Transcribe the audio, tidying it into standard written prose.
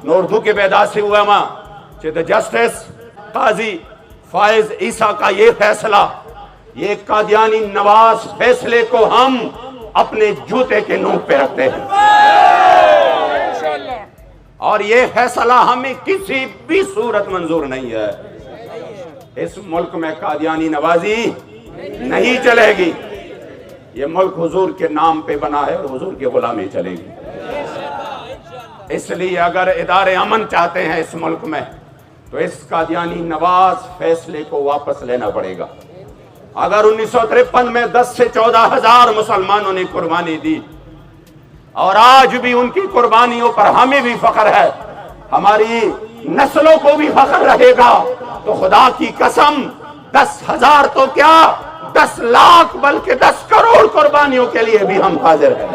نوردو کے بیداد سے ہوا ماں چیدہ جسٹس قاضی فائز عیسیٰ کا یہ فیصلہ، یہ قادیانی نواز فیصلے کو ہم اپنے جوتے کے نوک پہ رکھتے ہیں، اور یہ فیصلہ ہمیں کسی بھی صورت منظور نہیں ہے۔ اس ملک میں قادیانی نوازی نہیں چلے گی، یہ ملک حضور کے نام پہ بنا ہے اور حضور کی غلامی چلے گی۔ اس لیے اگر ادارے امن چاہتے ہیں اس ملک میں تو اس قادیانی نواز فیصلے کو واپس لینا پڑے گا۔ اگر 1953 میں 10 سے 14 ہزار مسلمانوں نے قربانی دی اور آج بھی ان کی قربانیوں پر ہمیں بھی فخر ہے، ہماری نسلوں کو بھی فخر رہے گا، تو خدا کی قسم 10,000 تو کیا 10 لاکھ بلکہ 10 کروڑ قربانیوں کے لیے بھی ہم حاضر ہیں۔